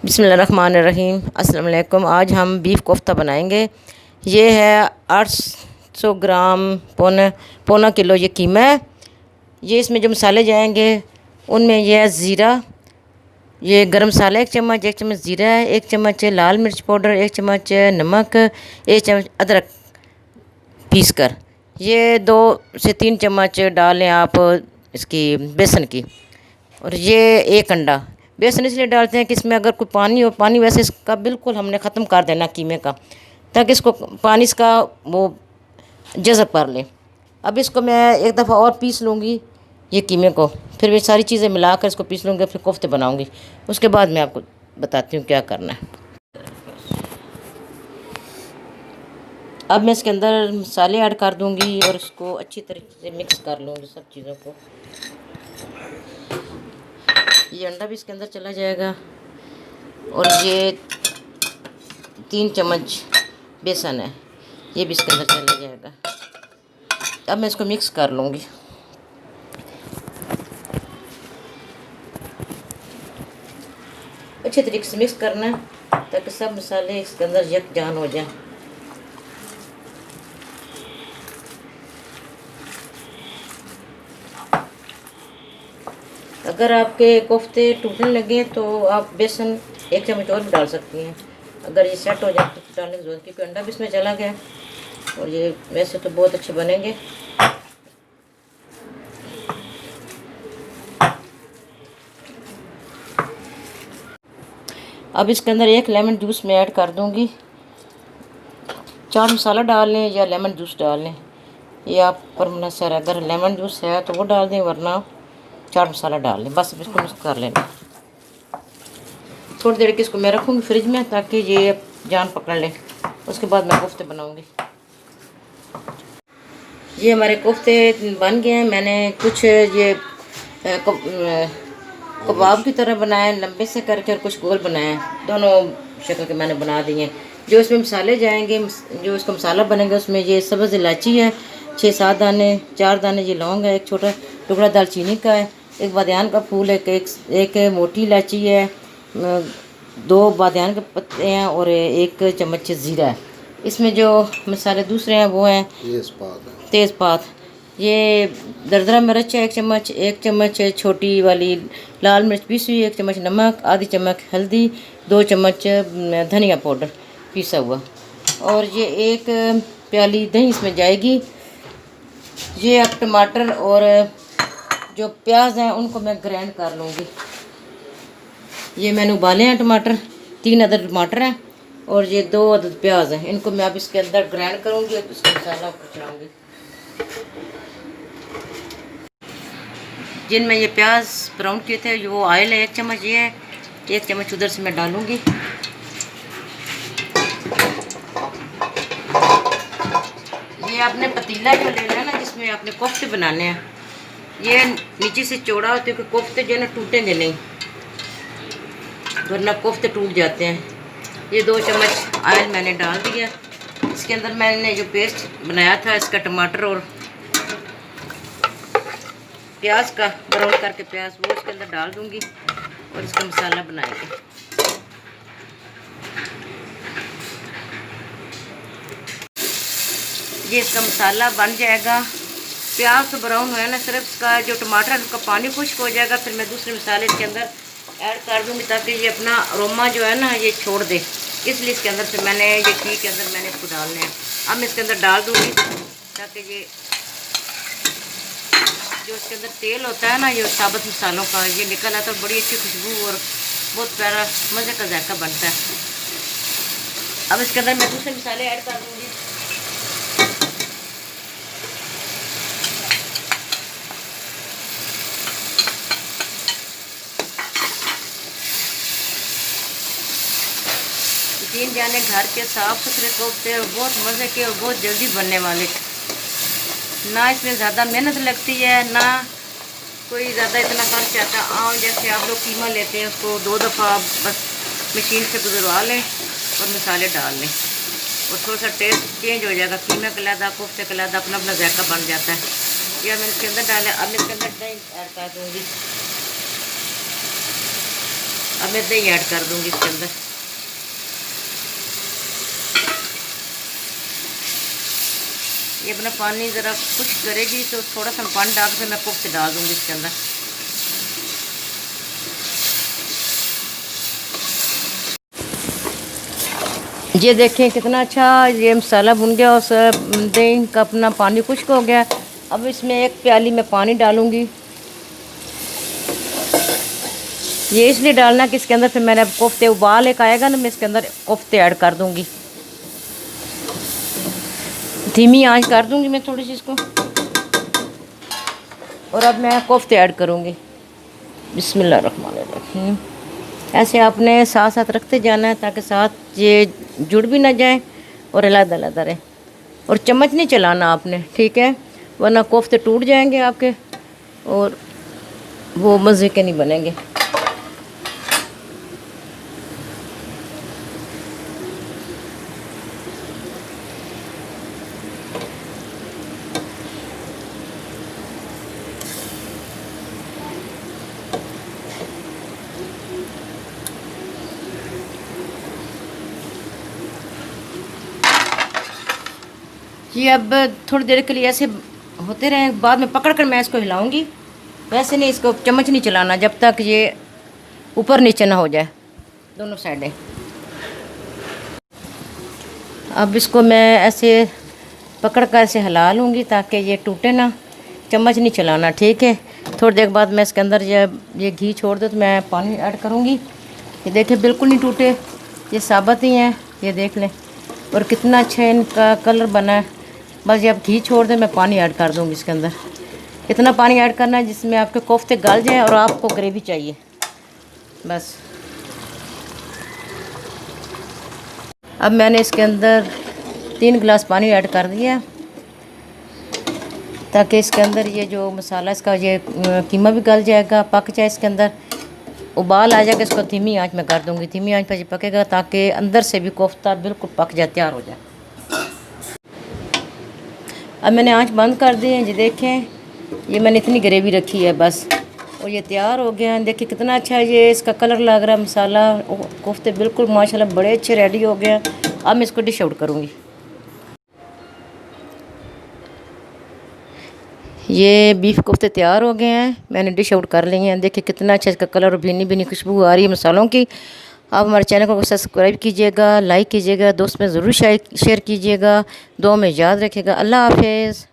बिस्मिल्लाहिर्रहमानिर्रहीम। अस्सलाम वालेकुम। आज हम बीफ कोफ्ता बनाएंगे। ये है 800 ग्राम, पौना किलो ये कीमा है। ये इसमें जो मसाले जाएंगे उनमें यह है ज़ीरा, ये गरम मसाला 1 चम्मच, 1 चम्मच ज़ीरा है, 1 चम्मच लाल मिर्च पाउडर, 1 चम्मच नमक, 1 चम्मच अदरक पीस कर, ये 2 से 3 चम्मच डालें आप इसकी बेसन की। और ये 1 अंडा। बेसन इसलिए डालते हैं कि इसमें अगर कोई पानी हो, पानी वैसे इसका बिल्कुल हमने ख़त्म कर देना कीमे का, ताकि इसको पानी इसका वो जज़ब कर ले। अब इसको मैं एक दफ़ा और पीस लूँगी ये कीमे को, फिर ये सारी चीज़ें मिलाकर इसको पीस लूँगी, फिर कोफ्ते बनाऊँगी। उसके बाद मैं आपको बताती हूँ क्या करना है। अब मैं इसके अंदर मसाले ऐड कर दूँगी और इसको अच्छी तरीके से मिक्स कर लूँगी सब चीज़ों को। ये अंडा भी इसके अंदर चला जाएगा और ये 3 चम्मच बेसन है, ये भी इसके अंदर चला जाएगा। अब मैं इसको मिक्स कर लूँगी। अच्छे तरीके से मिक्स करना है ताकि सब मसाले इसके अंदर यकजान हो जाए। अगर आपके कोफ्ते टूटने लगे तो आप बेसन 1 चम्मच और भी डाल सकती हैं। अगर ये सेट हो जाए तो डालने की जरूरत, क्योंकि अंडा भी इसमें चला गया और ये वैसे तो बहुत अच्छे बनेंगे। अब इसके अंदर 1 लेमन जूस मैं ऐड कर दूंगी। चाट मसाला डाल लें या लेमन जूस डाल लें, ये आप पर मुनहसर है। अगर लेमन जूस है तो वो डाल दें, वरना चाट मसाला डाल लें। बस इसको मिक्स कर लेना। थोड़ी देर के इसको मैं रखूँगी फ्रिज में ताकि ये जान पकड़ ले। उसके बाद मैं कोफ्ते बनाऊँगी। ये हमारे कोफ्ते बन गए हैं। मैंने कुछ ये कबाब की तरह बनाए, लंबे से करके, और कुछ गोल बनाए, दोनों शक्ल के मैंने बना दिए। जो इसमें मसाले जाएंगे, जो इसका मसाला बनेगा, उसमें ये सब्ज़ इलायची है 6-7 दाने, 4 दाने ये लौंग है, 1 छोटा टुकड़ा दालचीनी का है, 1 बादियान का फूल है, एक मोटी इलायची है, 2 बादियान के पत्ते हैं और 1 चम्मच ज़ीरा है। इसमें जो मसाले दूसरे हैं वो हैं तेज़पात, ये दरदरा मिर्च है 1 चम्मच, 1 चम्मच छोटी वाली लाल मिर्च पीसी हुई, 1 चम्मच नमक, आधी चम्मच हल्दी, 2 चम्मच धनिया पाउडर पीसा हुआ, और ये 1 प्याली दही इसमें जाएगी। ये अब टमाटर और जो प्याज हैं उनको मैं ग्राइंड कर लूँगी। ये मैंने उबाले हैं टमाटर, 3 अदद टमाटर हैं और ये 2 अदद प्याज हैं। इनको मैं अब इसके अंदर ग्राइंड करूँगी और इसका मसाला कुचलाऊँगी। जिनमें ये प्याज ब्राउन किए थे, वो ऑयल है 1 चम्मच, ये है 1 चम्मच उधर से मैं डालूँगी। ये आपने पतीला जो लेना है ना, जिसमें आपने कोफ्ते बनाने हैं, ये नीचे से चौड़ा होते हैं कि कोफ्ते जो है ना टूटेंगे नहीं, वरना कोफ्ते टूट जाते हैं। ये 2 चम्मच ऑयल मैंने डाल दिया। इसके अंदर मैंने जो पेस्ट बनाया था इसका, टमाटर और प्याज का ब्राउन करके प्याज, वो इसके अंदर डाल दूंगी और इसका मसाला बनाएंगे। ये इसका मसाला बन जाएगा। प्याज तो ब्राउन हुआ ना, सिर्फ इसका जो टमाटर है उसका पानी खुश्क हो जाएगा, फिर मैं दूसरे मसाले इसके अंदर ऐड कर दूंगी ताकि ये अपना अरोमा जो है ना ये छोड़ दे। इसलिए इसके अंदर फिर मैंने ये घी के अंदर मैंने इसको डालना है। अब मैं इसके अंदर डाल दूंगी ताकि ये जो इसके अंदर तेल होता है ना, ये साबुत मसालों का, ये निकल आता है, बड़ी अच्छी खुशबू और बहुत प्यारा मज़े का जायका बनता है। अब इसके अंदर मैं दूसरे मसाले ऐड कर दूंगी। तीन जाने घर के साफ़ सुथरे कोफ्ते और बहुत मज़े के और बहुत जल्दी बनने वाले, ना इसमें ज़्यादा मेहनत लगती है, ना कोई ज़्यादा इतना खर्च आता है। आम जैसे आप लोग कीमा लेते हैं उसको 2 दफ़ा बस मशीन से गुजरवा लें और मसाले डाल लें और थोड़ा सा टेस्ट चेंज हो जाएगा। कीमे का लादा, कोफ्ते का लादा, अपना अपना जायका बन जाता है। यह मैंने इसके अंदर डाला। अब मैं इसके अंदर दही ऐड कर दूँगी। अब मैं दही ऐड कर दूंगी इसके अंदर। ये अपना पानी ज़रा खुश्क करेगी तो थोड़ा सा पानी डाल के मैं कोफ्ते डाल दूंगी इसके अंदर। ये देखें कितना अच्छा ये मसाला भुन गया और दही का अपना पानी खुश्क हो गया। अब इसमें एक प्याली में पानी डालूंगी। ये इसलिए डालना कि इसके अंदर फिर मैंने अब कोफ्ते उबाल एक आएगा ना, मैं इसके अंदर कोफ्ते ऐड कर दूंगी। धीमी आंच कर दूंगी मैं थोड़ी सी इसको, और अब मैं कोफ्ते ऐड करूंगी। बिस्मिल्लाहिर्रहमानिर्रहीम। ऐसे आपने साथ साथ रखते जाना है ताकि साथ ये जुड़ भी ना जाए और अलग अलग रहे। और चम्मच नहीं चलाना आपने, ठीक है, वरना कोफ्ते टूट जाएंगे आपके और वो मज़े के नहीं बनेंगे। ये अब थोड़ी देर के लिए ऐसे होते रहे, बाद में पकड़ कर मैं इसको हिलाऊंगी। वैसे नहीं, इसको चम्मच नहीं चलाना जब तक ये ऊपर नीचे ना हो जाए दोनों साइडें। अब इसको मैं ऐसे पकड़ कर ऐसे हिला लूँगी ताकि ये टूटे ना, चम्मच नहीं चलाना, ठीक है। थोड़ी देर बाद मैं इसके अंदर जब ये घी छोड़ दो तो मैं पानी ऐड करूँगी। ये देखें बिल्कुल नहीं टूटे, ये साबुत ही हैं, ये देख लें। और कितना अच्छा इनका कलर बना है। बस जब घी छोड़ दें मैं पानी ऐड कर दूँगी इसके अंदर। इतना पानी ऐड करना है जिसमें आपके कोफ्ते गल जाएं और आपको ग्रेवी चाहिए बस। अब मैंने इसके अंदर 3 गिलास पानी ऐड कर दिया ताकि इसके अंदर ये जो मसाला इसका ये कीमा भी गल जाएगा, पक जाए। इसके अंदर उबाल आ जाएगा, इसको धीमी आंच में कर दूँगी। धीमी आंच पर ये पकेगा ताकि अंदर से भी कोफ्ता बिल्कुल पक जाए, तैयार हो जाए। अब मैंने आंच बंद कर दी है। ये देखें, ये मैंने इतनी ग्रेवी रखी है बस, और ये तैयार हो गया। देखिए कितना अच्छा ये इसका कलर लग रहा है, मसाला कोफ्ते बिल्कुल माशाल्लाह बड़े अच्छे रेडी हो गया। अब मैं इसको डिश आउट करूँगी। ये बीफ कोफ्ते तैयार हो गए हैं, मैंने डिश आउट कर लिए हैं। देखिए कितना अच्छा इसका कलर और भीनी भीनी खुशबू आ रही है मसालों की। आप हमारे चैनल को सब्सक्राइब कीजिएगा, लाइक कीजिएगा, दोस्त में ज़रूर शेयर कीजिएगा। दुआ में याद रखिएगा। अल्लाह हाफिज़।